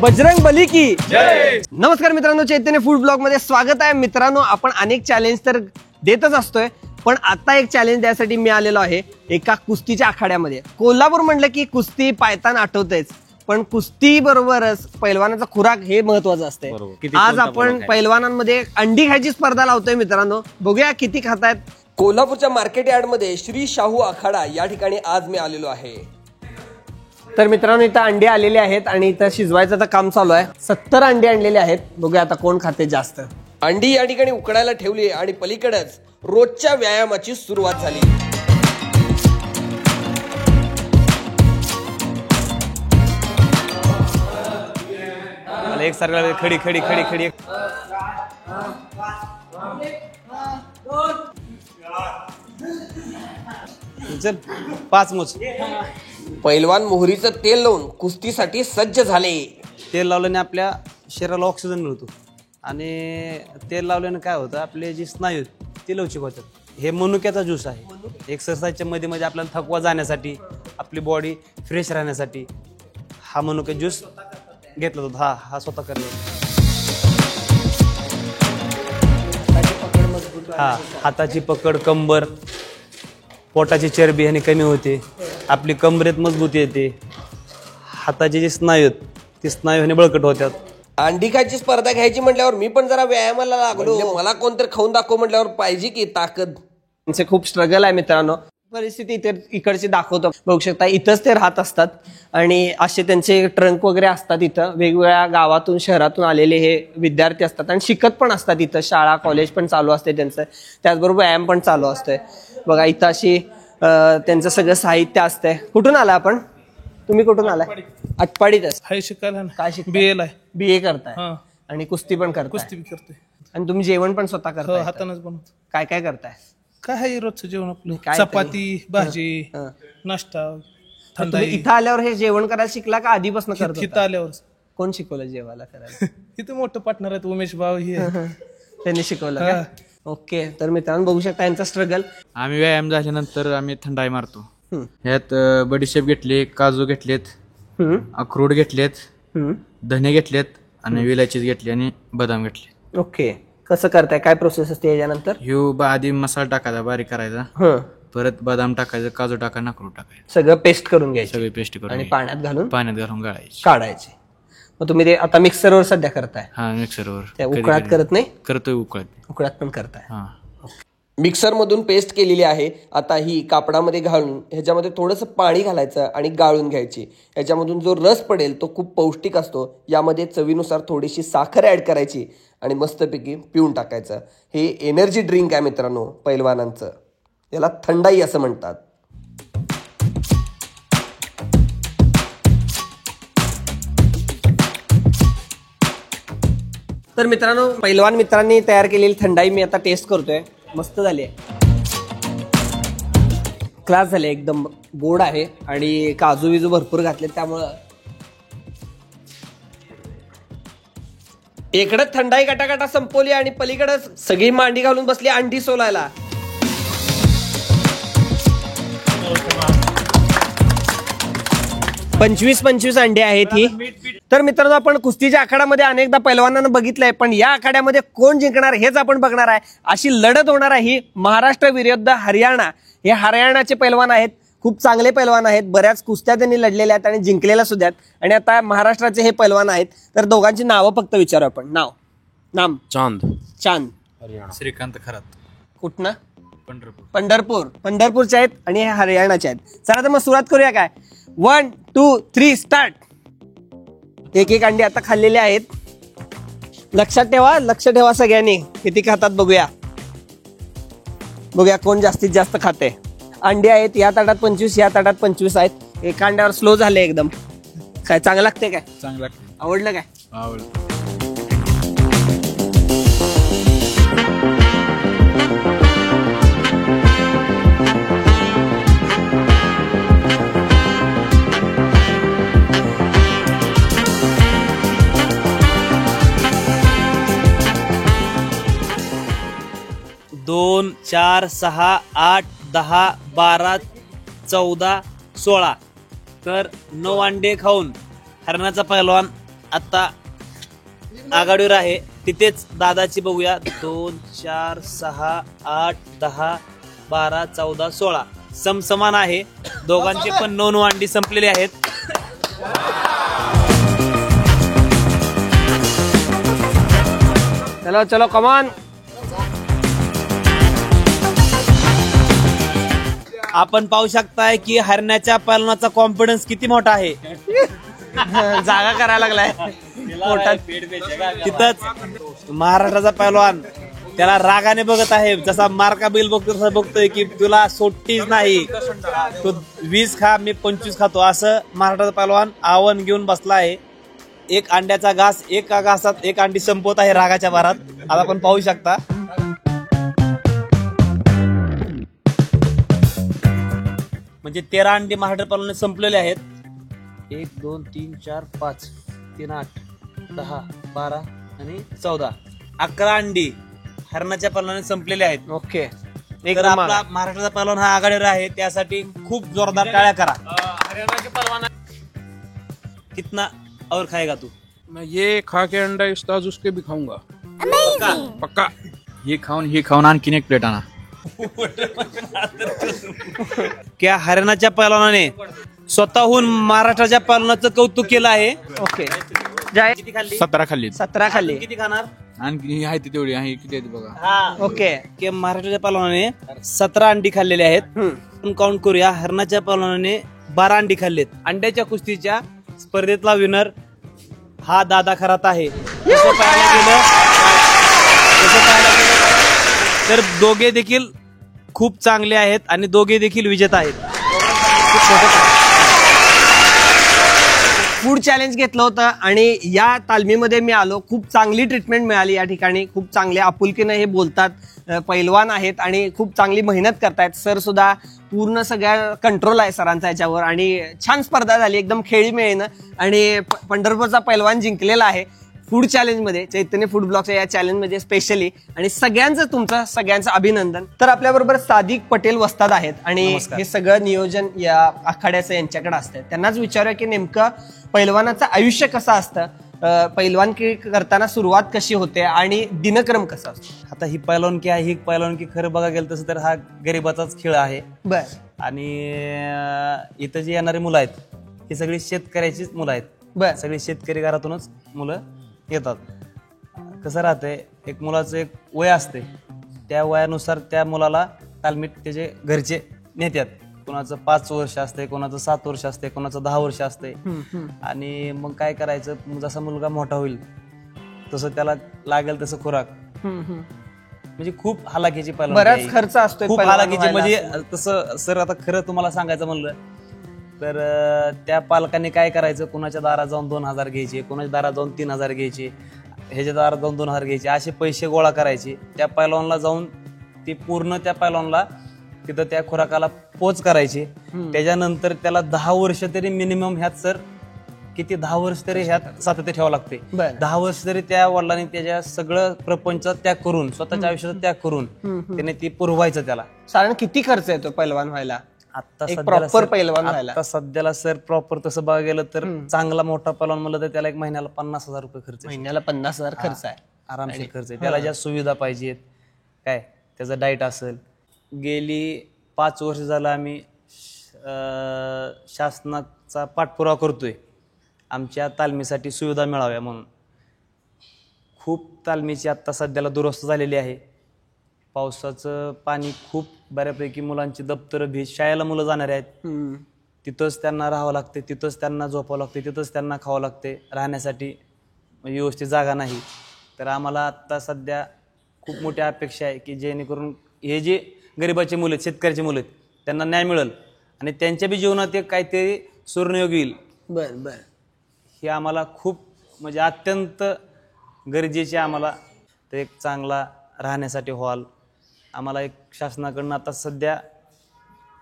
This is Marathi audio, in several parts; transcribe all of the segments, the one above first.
बजरंग बली की जय। नमस्कार मित्रांनो, चैतन्य फूड ब्लॉग मध्ये स्वागत आहे। मित्रांनो, आपण अनेक चॅलेंज तर देतच असतोय, पण आता एक चॅलेंज द्यायसाठी मी आलेलो आहे एका कुस्तीच्या आखाड्यामध्ये। कोल्हापूर म्हणलं की कुस्ती पायतान आठवतेच, पण कुस्ती बरोबरच पैलवानाचा खुराक हे महत्वाचं असते। आज आपण पैलवानांमध्ये अंडी खायची स्पर्धा लावतोय मित्रांनो, बघूया किती खातायत। कोल्हापूरच्या मार्केट यार्ड मध्ये श्री शाहू आखाडा या ठिकाणी आज मी आलेलो आहे। तर मित्रांनो, इथं अंडे आलेले आहेत आणि इथं शिजवायचं तर काम चालू आहे। 70 अंडे आणलेले आहेत, बघूया आता कोण खाते जास्त। अंडी या ठिकाणी उकडायला ठेवली आणि पलीकडेच रोजच्या व्यायामाची सुरुवात झाली। एक सारखा खडी खडी खडी खडी चल 5 मोज। पैलवान मोहरीचं तेल लावून कुस्तीसाठी सज्ज झाले। तेल लावल्याने आपल्या शरीराला ऑक्सिजन मिळतो आणि तेल लावल्याने काय होतं, आपले जे स्नायू ते लवचिक होतात। हे मनुक्याचा ज्यूस आहे। एक्सरसाइजच्या मध्ये मध्ये आपल्याला थकवा जाण्यासाठी, आपली बॉडी फ्रेश राहण्यासाठी हा मनुका ज्यूस घेतला जातो। हा स्वतः करणे। हा हाताची पकड, कंबर, पोटाची चरबी ह्याने कमी होते, आपली कंबरेत मजबूती येते, हाताचे जे स्नायू आहेत ते स्नायू ह्याने बळकट होतात। अंडी खायची स्पर्धा घ्यायची म्हटल्यावर मी पण जरा व्यायामाला लागलो। मला कोणतरी खाऊन दाखव म्हटल्यावर पाहिजे की ताकद। त्यांचे खूप स्ट्रगल आहे मित्रांनो। परिस्थिती इकडची दाखवतो, बघू शकता इथंच ते राहत असतात आणि असे त्यांचे ट्रंक वगैरे असतात। इथं वेगवेगळ्या गावातून शहरातून आलेले हे विद्यार्थी असतात आणि शिकत पण असतात। इथं शाळा कॉलेज पण चालू असते त्यांचं, त्याचबरोबर व्यायाम पण चालू असतंय। बघा इथं अशी त्यांचं सगळं साहित्य असतंय। कुठून आला आपण? तुम्ही कुठून आलाय? आटपाडीतच शिकायला। काय शिकताय? BA करताय आणि कुस्ती पण करताय आणि तुम्ही जेवण पण स्वतः करताय? हातानच बनवतो। काय काय करताय? काय रोजचं जेवण आपलं, चपाती भाजी नाश्ता। इथं आल्यावर हे जेवण करायला शिकला का आधीपासून करत होता? इथं आल्यावर कोण शिकवलं जेवायला करायला? इथं मोठं पार्टनर आहेत उमेश भाऊ, हे त्यांनी शिकवलं का? ओके, तर मित्रांनो बघू शकता यांचा स्ट्रगल। आम्ही व्यायाम झाल्यानंतर आम्ही थंडाई मारतो। ह्यात बडीशेप घेतले, काजू घेतलेत, अक्रोड घेतलेत, धने घेतलेत आणि विलायचीच घेतली आणि बदाम घेतले। ओके, कसं करताय? काय प्रोसेस असते याच्यानंतर? ह्यो आधी मसाला टाकायचा, बारीक करायचा, परत बदाम टाकायचं, काजू टाकायचं, अक्रोड टाकायचं, सगळं पेस्ट करून घ्यायचं, सगळे पेस्ट करून आणि पाण्यात घालून गाळायची, काढायचे। मग तुम्ही ते आता मिक्सरवर सध्या करताय? हा, मिक्सरवर। त्या उकळात करत नाही? करतोय, उकळात पण करताय। हा, मिक्सर मधून पेस्ट केलेली आहे। आता ही कापडामध्ये घालून ह्याच्यामध्ये थोडंसं पाणी घालायचं आणि गाळून घ्यायची। ह्याच्यामधून जो रस पडेल तो खूप पौष्टिक असतो। यामध्ये चवीनुसार थोडीशी साखर ऍड करायची आणि मस्तपैकी पिऊन टाकायचं। हे एनर्जी ड्रिंक आहे मित्रांनो पैलवानांचं, याला थंडाई असं म्हणतात। तर मित्रांनो, पैलवान मित्रांनी तयार केलेली थंडाई मी आता टेस्ट करतोय। मस्त झाली आहे, क्लास झाले, एकदम गोड आहे आणि काजू विजू भरपूर घातले, त्यामुळं इकडं थंडाई गटागटा संपवली आणि पलीकडे सगळी मांडी घालून बसली अंडी सोलायला। पंचवीस अंडे आहेत ही। तर मित्रांनो, आपण कुस्तीच्या आखाड्यामध्ये अनेकदा पैलवानांना बघितलंय, पण या आखाड्यामध्ये कोण जिंकणार हेच आपण बघणार आहे। अशी लढत होणार आहे ही महाराष्ट्र विरुद्ध हरियाणा। हे हरियाणाचे पैलवान आहेत, खूप चांगले पैलवान आहेत, बऱ्याच कुस्त्या त्यांनी लढलेल्या आहेत आणि जिंकलेल्या सुद्धा आहेत। आणि आता महाराष्ट्राचे हे पैलवान आहेत। तर दोघांची नावं फक्त विचारू आपण। नाम? चांद हरियाणा। श्रीकांत खरात। कुठनं? पंढरपूरचे आहेत आणि हे हरियाणाचे आहेत। चला तर मग सुरुवात करूया काय? 1 2 3 स्टार्ट। एक अंडी आता खाल्लेले आहेत। लक्ष ठेवा सगळ्यांनी किती खातात बघूया कोण जास्तीत जास्त खाते। अंडी आहेत या ताटात 25, या ताटात 25 आहेत। एका अंड्यावर स्लो झाले एकदम। काय चांगलं लागते? काय चांगलं लागतं? आवडलं? काय आवडलं? 2 4 6 8 10 12 14 16 तर 9 अंडे खाऊन हरणाचा पहिलवान आता आघाडीवर आहे. तिथेच दादाची बघूया. 2 4 6 8 10 12 14 16 समसमान आहे. दोघांचे पण 9 अंडी संपलेले आहेत. चलो चलो कमान. आपण पाहू शकताय की हरण्याच्या पालनाचा कॉन्फिडन्स किती मोठा आहे. जागा करायला लागलाय पोटात. तिथंच महाराष्ट्राचा पैलवान त्याला रागाने बघत आहे. जसा मार्का बिल बघतो तसा बघतोय की तुला सोडतीच नाही, तू 20 खा मी 25 खातो, असं महाराष्ट्राचा पैलवान आव्हान घेऊन बसला आहे. एक अंड्याचा घास एका घासात एक अंडी संपवत आहे रागाच्या भारात. आता आपण पाहू शकता. म्हणजे 13 अंडी महाराष्ट्र पैलवान संपलेले आहेत. 1 2 3 4 5 3 8 10 12 आणि 14 11 अंडी हरणाच्या पैलवानाने संपलेले आहेत. ओके. तर आपला महाराष्ट्राचा पैलवान हा आघाडीवर आहे. त्यासाठी खूप जोरदार टाळ्या करा. कितना और खाएगा तू? मैं ये खा के अंडा उस्ताद उसके भी खाऊंगा पक्का. हे खाऊन आणखीन एक प्लेट आणा. क्या हरियाणाच्या पैलवानाने स्वतःहून महाराष्ट्राच्या पैलवानाचं कौतुक केलं आहे. ओके. जय. किती खाल्ली? 17 खाल्ली. 17 खाल्ली. किती खाणार? आणखी आहे ती तेवढी आहे. किती आहे बघा. हा. ओके. की महाराष्ट्राच्या पैलवानाने 17 अंडी खाल्लेली आहेत. आपण काउंट करूया. हरणाच्या पैलवानाने 12 अंडी खाल्लेत. अंड्याच्या कुस्तीच्या स्पर्धेतला विनर हा दादा खरात आहे. तसं पाहायला गेलं तर दोघे देखील खूप चांगले आहेत आणि दोघे देखील विजेता आहेत. फूड चॅलेंज घेतलं होतं आणि या तालमीमध्ये मी आलो. खूप चांगली ट्रीटमेंट मिळाली या ठिकाणी. खूप चांगले आपुलकीनं हे बोलतात. पैलवान आहेत आणि खूप चांगली मेहनत करतायत. सर सुद्धा पूर्ण सगळ्या कंट्रोल आहे सरांचा याच्यावर आणि छान स्पर्धा झाली. एकदम खेळीमेळीनं आणि पंढरपूरचा पैलवान जिंकलेला आहे फूड चॅलेंजमध्ये, चैतन्य फूड ब्लॉगच्या या चॅलेंजमध्ये स्पेशली. आणि सगळ्यांचं अभिनंदन. तर आपल्याबरोबर सादिक पटेल वस्ताद आहेत आणि हे सगळं नियोजन या आखाड्याचं यांच्याकडे असतं. त्यांनाच विचारूया की नेमकं पैलवानाचं आयुष्य कसं असतं, पैलवानकी करताना सुरुवात कशी होते आणि दिनक्रम कसा असतो. आता ही पैलवानकी आहे. ही पैलवानकी खरं बघा गेलं तसं तर हा गरिबाचाच खेळ आहे. बर. आणि इथं जी येणारी मुलं आहेत ही सगळी शेतकऱ्याचीच मुलं आहेत. बर. सगळी शेतकरी घरातूनच मुलं येतात. कसं राहतंय, एक मुलाचं एक वय असते. त्या वयानुसार त्या मुलाला तालमीत त्याचे घरचे नेत्यात. कोणाचं 5 वर्ष असते, कोणाचं 7 वर्ष असते, कोणाचं 10 वर्ष असते. आणि मग काय करायचं, जसा मुलगा मोठा होईल तसं त्याला लागेल तसं खुराक. म्हणजे खूप हालाकीची बराच खर्च असतो. खूप हालाकीची. म्हणजे तसं सर आता खरं तुम्हाला सांगायचं म्हणलं तर त्या पालकांनी काय करायचं, कोणाच्या दारात जाऊन 2000 घ्यायचे, कोणाच्या दारात जाऊन 3000 घ्यायचे, ह्याच्या दारात जाऊन 2000 घ्यायचे, असे पैसे गोळा करायचे. त्या पैलवानला जाऊन ते पूर्ण त्या पैलवानला तिथं त्या खुराकाला पोच करायची. त्याच्यानंतर त्याला 10 वर्ष तरी मिनिमम ह्यात सर किती 10 वर्ष तरी ह्यात सातत्य ठेवावं लागते. 10 वर्ष तरी त्या वडिलांनी त्याच्या सगळं प्रपंच त्याग करून, स्वतःच्या आयुष्याचा त्याग करून त्याने ती पुरवायचं. त्याला साधारण किती खर्च येतो पैलवान व्हायला, आता प्रॉपर पैलवान व्हायला? आता सध्याला सर प्रॉपर तसं बघा गेलं तर चांगला मोठा पैलवान म्हणलं तर त्याला एक महिन्याला 50,000 रुपये खर्च आहे. महिन्याला 50,000 खर्च आहे. आरामशीर खर्च आहे. त्याला ज्या सुविधा पाहिजेत, काय त्याचं डाईट असेल. गेली 5 वर्ष झालं आम्ही शासनाचा पाठपुरावा करतोय आमच्या तालमीसाठी सुविधा मिळाव्या म्हणून. खूप तालमीची आता सध्याला दुरुस्त झालेली आहे. पावसाचं पाणी खूप बऱ्यापैकी, मुलांची दप्तरं भीज, शाळेला मुलं जाणारे आहेत, तिथंच त्यांना राहावं लागते, तिथंच त्यांना झोपावं लागते, तिथंच त्यांना खावं लागते. राहण्यासाठी व्यवस्थित जागा नाही. तर आम्हाला आत्ता सध्या खूप मोठी अपेक्षा आहे की जेणेकरून हे जे गरिबाचे मुलं आहेत, शेतकऱ्याचे मुलं आहेत, त्यांना न्याय मिळेल आणि त्यांच्या बी जीवनात एक काहीतरी सुवर्णयोग येईल. बर बर. हे आम्हाला खूप म्हणजे अत्यंत गरजेचे. आम्हाला तर एक चांगला राहण्यासाठी हॉल, आम्हाला एक शासनाकडून आता सध्या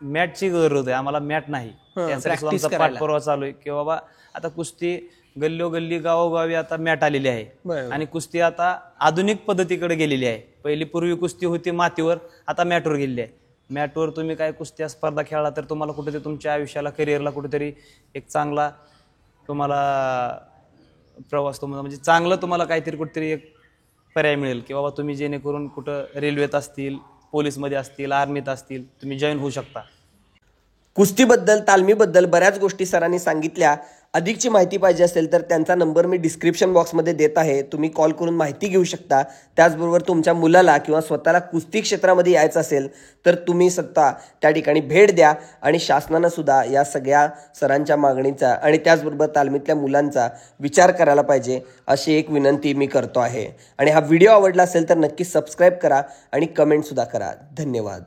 मॅटची गरज आहे. आम्हाला मॅट नाही, त्यासाठी आमचा पाठपुरावा चालू आहे की बाबा आता कुस्ती गल्लोगल्ली गावोगावी आता मॅट आलेली आहे आणि कुस्ती आता आधुनिक पद्धतीकडे गेलेली आहे. पहिली पूर्वी कुस्ती होती मातीवर, आता मॅटवर गेलेली आहे. मॅटवर तुम्ही काय कुस्त्या स्पर्धा खेळला तर तुम्हाला कुठेतरी तुमच्या आयुष्याला, करिअरला कुठेतरी एक चांगला तुम्हाला प्रवास तुम्हाला म्हणजे चांगलं तुम्हाला काहीतरी कुठेतरी एक पर्याय मिळेल की बाबा तुम्ही जेणेकरून कुठं रेल्वेत असतील, पोलीसमध्ये असतील, आर्मीत असतील, तुम्ही जॉईन होऊ शकता. कुस्तीबद्दल, तालमीबद्दल बऱ्याच गोष्टी सरांनी सांगितल्या. अधिकची माहिती पाहिजे असेल तर त्यांचा नंबर मी डिस्क्रिप्शन बॉक्समध्ये देत आहे. तुम्ही कॉल करून माहिती घेऊ शकता. त्याचबरोबर तुमच्या मुलाला किंवा स्वतःला कुस्ती क्षेत्रामध्ये यायचं असेल तर तुम्ही स्वतः त्या ठिकाणी भेट द्या. आणि शासनानं सुद्धा या सगळ्या सरांच्या मागणीचा आणि त्याचबरोबर तालमीतल्या मुलांचा विचार करायला पाहिजे अशी एक विनंती मी करतो आहे. आणि हा व्हिडिओ आवडला असेल तर नक्की सबस्क्राईब करा आणि कमेंटसुद्धा करा. धन्यवाद.